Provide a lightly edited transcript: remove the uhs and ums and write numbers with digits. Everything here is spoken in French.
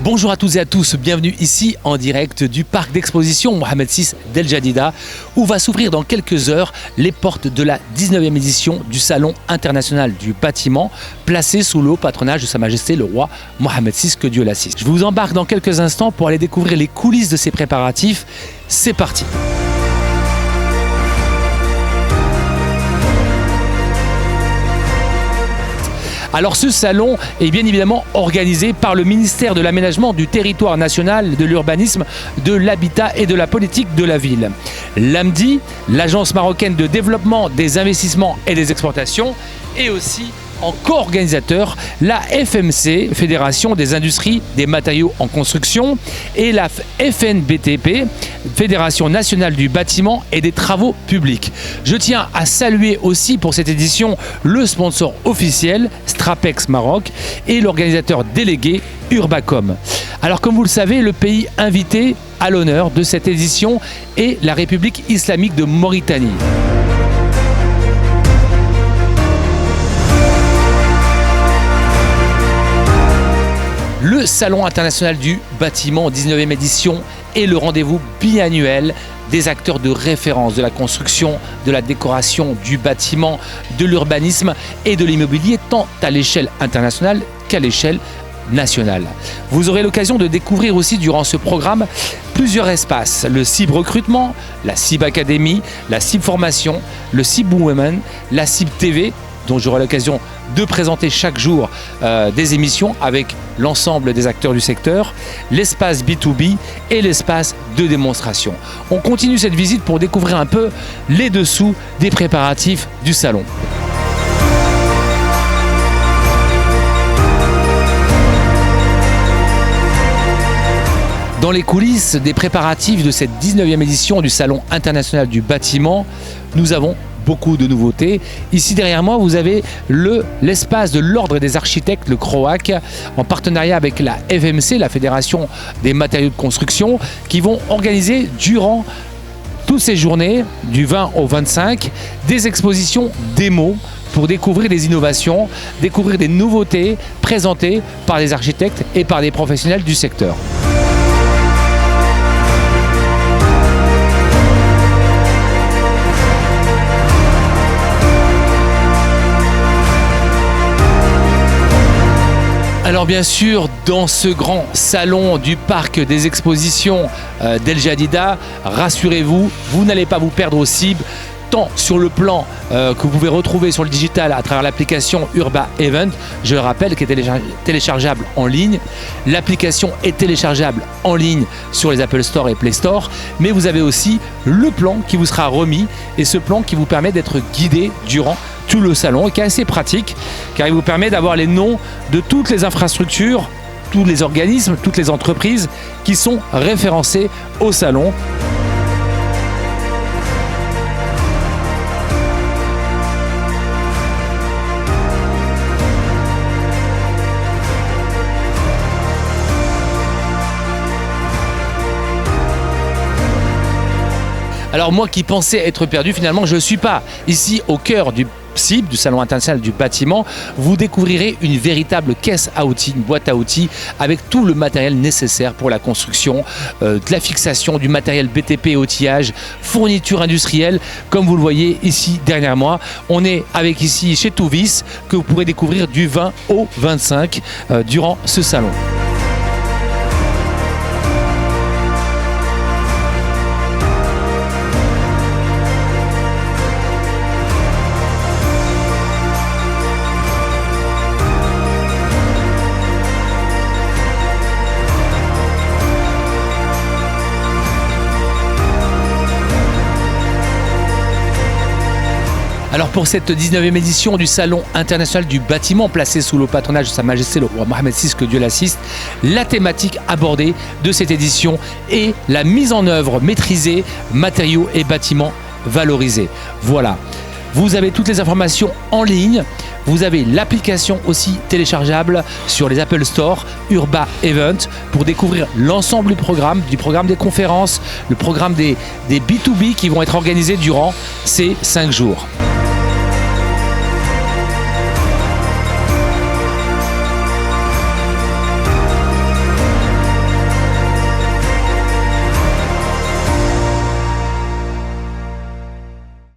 Bonjour à toutes et à tous, bienvenue ici en direct du parc d'exposition Mohamed VI d'El Jadida où va s'ouvrir dans quelques heures les portes de la 19e édition du Salon international du bâtiment placé sous le haut patronage de Sa Majesté le roi Mohamed VI, que Dieu l'assiste. Je vous embarque dans quelques instants pour aller découvrir les coulisses de ces préparatifs. C'est parti! Alors ce salon est bien évidemment organisé par le ministère de l'Aménagement du Territoire National, de l'Urbanisme, de l'Habitat et de la Politique de la Ville. L'AMDI, l'Agence marocaine de développement des investissements et des exportations, et aussi en co-organisateur la FMC, Fédération des industries des matériaux en construction, et la FNBTP, Fédération nationale du bâtiment et des travaux publics. Je tiens à saluer aussi pour cette édition le sponsor officiel, Strapex Maroc, et l'organisateur délégué, Urbacom. Alors comme vous le savez, le pays invité à l'honneur de cette édition est la République islamique de Mauritanie. Le Salon international du bâtiment 19e édition est le rendez-vous biannuel des acteurs de référence de la construction, de la décoration, du bâtiment, de l'urbanisme et de l'immobilier, tant à l'échelle internationale qu'à l'échelle nationale. Vous aurez l'occasion de découvrir aussi durant ce programme plusieurs espaces: le CIB Recrutement, la CIB Académie, la CIB Formation, le CIB Women, la CIB TV, dont j'aurai l'occasion de présenter chaque jour des émissions avec l'ensemble des acteurs du secteur, l'espace B2B et l'espace de démonstration. On continue cette visite pour découvrir un peu les dessous des préparatifs du salon. Dans les coulisses des préparatifs de cette 19e édition du Salon international du bâtiment, nous avons beaucoup de nouveautés. Ici derrière moi, vous avez l'espace de l'Ordre des architectes, le CROAC, en partenariat avec la FMC, la Fédération des matériaux de construction, qui vont organiser durant toutes ces journées, du 20 au 25, des expositions démos pour découvrir des innovations, découvrir des nouveautés présentées par des architectes et par des professionnels du secteur. Alors bien sûr, dans ce grand salon du parc des expositions d'El Jadida, rassurez-vous, vous n'allez pas vous perdre au CIB, tant sur le plan que vous pouvez retrouver sur le digital à travers l'application Urba Event, je le rappelle, qui est téléchargeable en ligne. L'application est téléchargeable en ligne sur les Apple Store et Play Store, mais vous avez aussi le plan qui vous sera remis, et ce plan qui vous permet d'être guidé durant tout le salon et qui est assez pratique car il vous permet d'avoir les noms de toutes les infrastructures, tous les organismes, toutes les entreprises qui sont référencées au salon. Alors moi qui pensais être perdu, finalement je ne le suis pas. Ici au cœur du CIB, du Salon international du bâtiment, vous découvrirez une véritable caisse à outils, une boîte à outils avec tout le matériel nécessaire pour la construction, de la fixation, du matériel BTP et outillage, fourniture industrielle, comme vous le voyez ici derrière moi. On est avec ici chez Touvis, que vous pourrez découvrir du 20 au 25 durant ce salon. Alors pour cette 19e édition du Salon international du bâtiment placé sous le patronage de Sa Majesté le roi Mohamed VI, que Dieu l'assiste, la thématique abordée de cette édition est la mise en œuvre maîtrisée, matériaux et bâtiments valorisés. Voilà, vous avez toutes les informations en ligne. Vous avez l'application aussi téléchargeable sur les Apple Store, Urba Event, pour découvrir l'ensemble du programme des conférences, le programme des B2B qui vont être organisés durant ces 5 jours.